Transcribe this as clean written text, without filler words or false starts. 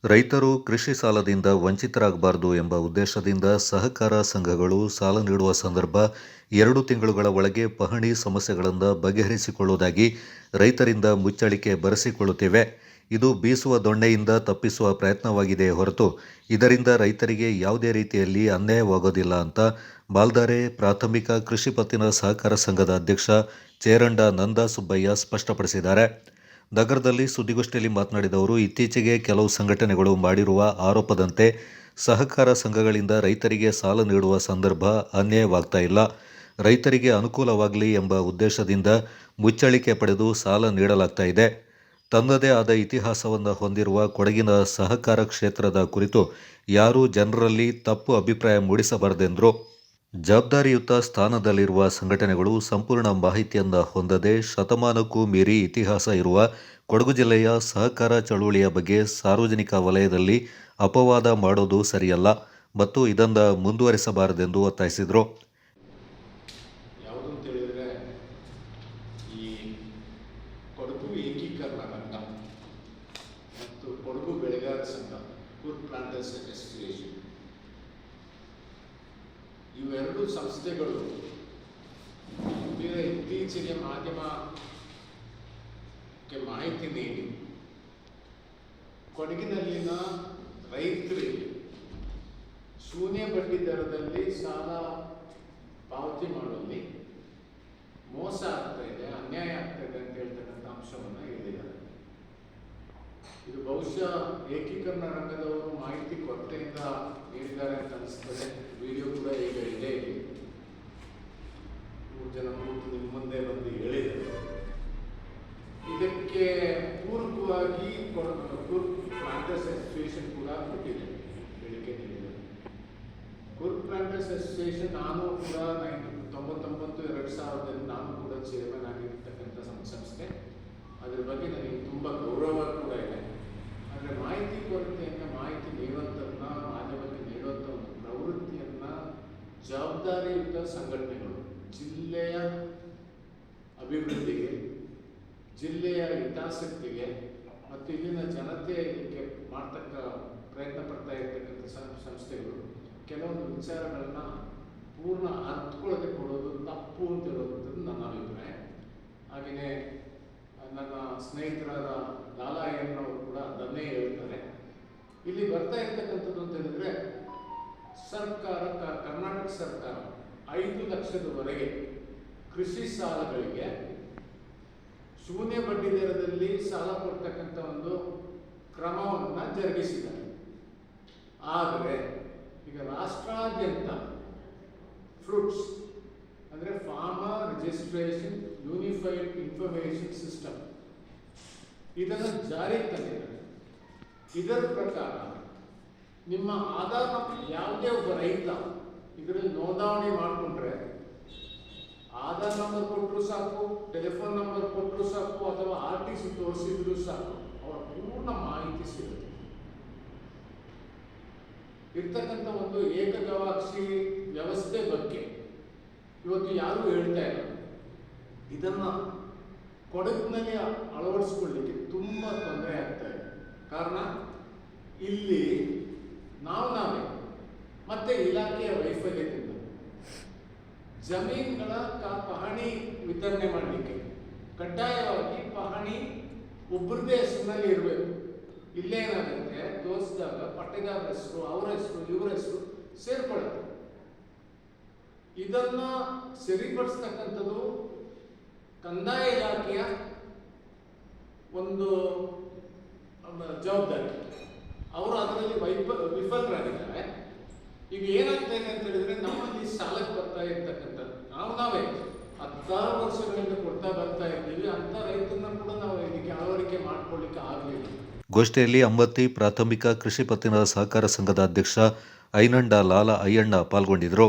ರೈತರು ಕೃಷಿ ಸಾಲದಿಂದ ವಂಚಿತರಾಗಬಾರದು ಎಂಬ ಉದ್ದೇಶದಿಂದ ಸಹಕಾರ ಸಂಘಗಳು ಸಾಲ ನೀಡುವ ಸಂದರ್ಭ 2 ತಿಂಗಳುಗಳ ಒಳಗೆ ಪಹಣಿ ಸಮಸ್ಯೆಗಳನ್ನು ಬಗೆಹರಿಸಿಕೊಳ್ಳುವುದಾಗಿ ರೈತರಿಂದ ಮುಚ್ಚಳಿಕೆ ಬರೆಸಿಕೊಳ್ಳುತ್ತಿವೆ. ಇದು ಬೀಸುವ ದೊಣ್ಣೆಯಿಂದ ತಪ್ಪಿಸುವ ಪ್ರಯತ್ನವಾಗಿದೆಯೇ ಹೊರತು ಇದರಿಂದ ರೈತರಿಗೆ ಯಾವುದೇ ರೀತಿಯಲ್ಲಿ ಅನ್ಯಾಯವಾಗೋದಿಲ್ಲ ಅಂತ ಬಾಲ್ದಾರೆ ಪ್ರಾಥಮಿಕ ಕೃಷಿ ಪತ್ತಿನ ಸಹಕಾರ ಸಂಘದ ಅಧ್ಯಕ್ಷ ಚೇರಂಡ ನಂದಸುಬ್ಬಯ್ಯ ಸ್ಪಷ್ಟಪಡಿಸಿದ್ದಾರೆ. ನಗರದಲ್ಲಿ ಸುದ್ದಿಗೋಷ್ಠಿಯಲ್ಲಿ ಮಾತನಾಡಿದ ಅವರು, ಇತ್ತೀಚೆಗೆ ಕೆಲವು ಸಂಘಟನೆಗಳು ಮಾಡಿರುವ ಆರೋಪದಂತೆ ಸಹಕಾರ ಸಂಘಗಳಿಂದ ರೈತರಿಗೆ ಸಾಲ ನೀಡುವ ಸಂದರ್ಭ ಅನ್ಯಾಯವಾಗ್ತಾ ಇಲ್ಲ. ರೈತರಿಗೆ ಅನುಕೂಲವಾಗಲಿ ಎಂಬ ಉದ್ದೇಶದಿಂದ ಮುಚ್ಚಳಿಕೆ ಪಡೆದು ಸಾಲ ನೀಡಲಾಗ್ತಾ ಇದೆ. ತನ್ನದೇ ಆದ ಇತಿಹಾಸವನ್ನು ಹೊಂದಿರುವ ಕೊಡಗಿನ ಸಹಕಾರ ಕ್ಷೇತ್ರದ ಕುರಿತು ಯಾರೂ ಜನರಲ್ಲಿ ತಪ್ಪು ಅಭಿಪ್ರಾಯ ಮೂಡಿಸಬಾರದೆಂದರು. ಜವಾಬ್ದಾರಿಯುತ ಸ್ಥಾನದಲ್ಲಿರುವ ಸಂಘಟನೆಗಳು ಸಂಪೂರ್ಣ ಮಾಹಿತಿಯನ್ನು ಹೊಂದದೆ ಶತಮಾನಕ್ಕೂ ಮೀರಿ ಇತಿಹಾಸ ಇರುವ ಕೊಡಗು ಜಿಲ್ಲೆಯ ಸಹಕಾರ ಚಳುವಳಿಯ ಬಗ್ಗೆ ಸಾರ್ವಜನಿಕ ವಲಯದಲ್ಲಿ ಅಪವಾದ ಮಾಡೋದು ಸರಿಯಲ್ಲ ಮತ್ತು ಇದನ್ನು ಮುಂದುವರಿಸಬಾರದೆಂದು ಒತ್ತಾಯಿಸಿದರು. ಇವೆರಡು ಸಂಸ್ಥೆಗಳು ಇತ್ತೀಚೆಗೆ ಮಾಧ್ಯಮಕ್ಕೆ ಮಾಹಿತಿ ನೀಡಿ ಕೊಡಗಿನಲ್ಲಿನ ರೈತರಿಗೆ ಶೂನ್ಯ ಬಡ್ಡಿ ದರದಲ್ಲಿ ಸಾಲ ಪಾವತಿ ಮಾಡುವಲ್ಲಿ ಮೋಸ ಆಗ್ತಾ ಇದೆ, ಅನ್ಯಾಯ ಆಗ್ತಾ ಇದೆ ಅಂತ ಹೇಳ್ತಕ್ಕಂಥ ಅಂಶವನ್ನು ಹೇಳಿದ್ದಾರೆ. ಇದು ಬಹುಶಃ ಏಕೀಕರಣ ರಂಗದವರು ಮಾಹಿತಿ ಕೊರತೆಯಿಂದ ನೀಡಿದ್ದಾರೆ ಅಂತ ಅನಿಸ್ತದೆ. ವಿಡಿಯೋ ಕೂಡ ಈಗ ಇದೆ. 3 ಜನ ನಿಮ್ಮ ಮುಂದೆ ಬಂದು ಹೇಳಿದರು. ಇದಕ್ಕೆ ಪೂರಕವಾಗಿ ಕುರ್ಕ್ ಪ್ಲಾಂಟರ್ಸ್ ಅಸೋಸಿಯೇಷನ್ ಕೂಡ ಕೊಟ್ಟಿದೆ, ಹೇಳಿಕೆ ನೀಡಿದೆ. ಕುರ್ಕ್ ಪ್ಲಾಂಟರ್ಸ್ ಅಸೋಸಿಯೇಷನ್ ನಾನು ಕೂಡ 99-2000 ನಾನು ಕೂಡ ಚೇರ್ಮನ್ ಆಗಿರ್ತಕ್ಕಂಥ ಸಂಸ್ಥೆ. ಅದ್ರ ಬಗ್ಗೆ ನನಗೆ ತುಂಬ ಗೌರವ ಕೂಡ ಇದೆ. ಆದರೆ ಮಾಹಿತಿ ಕೊರತೆಯನ್ನು ಮಾಹಿತಿ ನೀಡುವಂಥದ್ದನ್ನ ಮಾಧ್ಯಮಕ್ಕೆ ನೀಡುವಂಥ ಒಂದು ಪ್ರವೃತ್ತಿಯನ್ನು ಜವಾಬ್ದಾರಿಯುತ ಸಂಘಟನೆಗಳು ಜಿಲ್ಲೆಯ ಅಭಿವೃದ್ಧಿಗೆ, ಜಿಲ್ಲೆಯ ಹಿತಾಸಕ್ತಿಗೆ ಮತ್ತು ಇಲ್ಲಿನ ಜನತೆ ಇದಕ್ಕೆ ಮಾಡ್ತಕ್ಕ ಪ್ರಯತ್ನ ಪಡ್ತಾ ಇರ್ತಕ್ಕಂಥ ಸಂಸ್ಥೆಗಳು ಕೆಲವೊಂದು ವಿಚಾರಗಳನ್ನ ಪೂರ್ಣ ಅರ್ಥಕೊಳ್ಳದೆ ಕೊಡೋದು ತಪ್ಪು ಅಂತ ಹೇಳುವಂಥದ್ದು ನನ್ನ ಅಭಿಪ್ರಾಯ. ಹಾಗೆಯೇ ನನ್ನ ಸ್ನೇಹಿತರಾದ ಲಾಲಾಯಣ್ಣವರು ಕೂಡ ಅದನ್ನೇ ಹೇಳ್ತಾರೆ. ಇಲ್ಲಿ ಬರ್ತಾ ಇರ್ತಕ್ಕಂಥದ್ದು ಅಂತ ಹೇಳಿದ್ರೆ ಕರ್ನಾಟಕ ಸರ್ಕಾರ 5 ಲಕ್ಷದವರೆಗೆ ಕೃಷಿ ಸಾಲಗಳಿಗೆ ಶೂನ್ಯ ಬಡ್ಡಿ ದರದಲ್ಲಿ ಸಾಲ ಕೊಡ್ತಕ್ಕಂಥ ಒಂದು ಕ್ರಮವನ್ನು ಜರುಗಿಸಿದ್ದಾರೆ. ಆದರೆ ಈಗ ರಾಷ್ಟ್ರಾದ್ಯಂತ ಫ್ರೂಟ್ಸ್ ಅಂದರೆ farmer registration unified information system ಇದನ್ನು ಜಾರಿಗೆ ತಂದಿದ್ದಾರೆ. ಇದರ ಪ್ರಕಾರ ನಿಮ್ಮ ಆಧಾರ್ ಯಾವುದೇ ಒಬ್ಬ ರೈತ ಇದರಲ್ಲಿ ನೋಂದಣಿ ಮಾಡಿಕೊಂಡ್ರೆ ಆಧಾರ್ ನಂಬರ್ ಕೊಟ್ಟರು ಸಾಕು, ಟೆಲಿಫೋನ್ ನಂಬರ್ ಕೊಟ್ಟರು ಸಾಕು, ಅಥವಾ RTC ತೋರಿಸಿದ್ರು ಸಾಕು, ಅವರ ಪೂರ್ಣ ಮಾಹಿತಿ ಸಿಗುತ್ತೆ. ಇರ್ತಕ್ಕಂಥ ಒಂದು ಏಕಗವಾಕ್ಷಿ ವ್ಯವಸ್ಥೆ ಬಗ್ಗೆ ಇವತ್ತು ಯಾರೂ ಹೇಳ್ತಾ ಇಲ್ಲ. ಇದನ್ನ ಕೊಡಗಿನಲ್ಲಿ ಅಳವಡಿಸಿಕೊಳ್ಳಿಕ್ಕೆ ತುಂಬ ತೊಂದರೆ ಆಗ್ತಾ ಇದೆ. ಕಾರಣ ಇಲ್ಲಿ ನಾವೇ ಮತ್ತೆ ಇಲಾಖೆಯ ವೈಫಲ್ಯದಿಂದ ಜಮೀನುಗಳ ಪಹಣಿ ವಿತರಣೆ ಮಾಡಲಿಕ್ಕೆ ಕಡ್ಡಾಯವಾಗಿ ಪಹಣಿ ಒಬ್ಬರದೇ ಹೆಸರಿನಲ್ಲಿ ಇರಬೇಕು. ಇಲ್ಲೇನಾಗುತ್ತೆ, ತೋರಿಸಿದಾಗ ಪಟ್ಟೆದಾರರ ಹೆಸರು, ಅವರ ಹೆಸರು, ಇವರ ಹೆಸರು ಸೇರ್ಕೊಳ್ಳುತ್ತೆ. ಇದನ್ನ ಸರಿಪಡಿಸ್ತಕ್ಕಂಥದ್ದು ಕಂದಾಯ ಇಲಾಖೆಯ ಒಂದು ಜವಾಬ್ದಾರಿ. ಅವರು ಅದರಲ್ಲಿ ವಿಫಲರಾಗಿದ್ದಾರೆ. ಈಗ ಏನಾಗ್ತಾ ಇದೆ ಅಂತ ಹೇಳಿದ್ರೆ, ನಮ್ಮಲ್ಲಿ ಸಾಲಕ್ಕೆ ಬರ್ತಾ ಇರ್ತಕ್ಕಂಥದ್ದು ನಾವೇ 16 ವರ್ಷಗಳಿಂದ ಕೊಡ್ತಾ ಬರ್ತಾ ಇದ್ದೀವಿ. ಅಂತ ರೈತರನ್ನ ಕೂಡ ನಾವು ಇದಕ್ಕೆ ಅಳವಡಿಕೆ ಮಾಡ್ಕೊಳ್ಳಿಕ್ಕೆ ಆಗಲಿಲ್ಲ. ಗೋಷ್ಠಿಯಲ್ಲಿ ಅಂಬತ್ತಿ ಪ್ರಾಥಮಿಕ ಕೃಷಿ ಪತ್ತಿನ ಸಹಕಾರ ಸಂಘದ ಅಧ್ಯಕ್ಷ ಐನಂಡ ಲಾಲ ಅಯ್ಯಣ್ಣ ಪಾಲ್ಗೊಂಡಿದ್ದರು.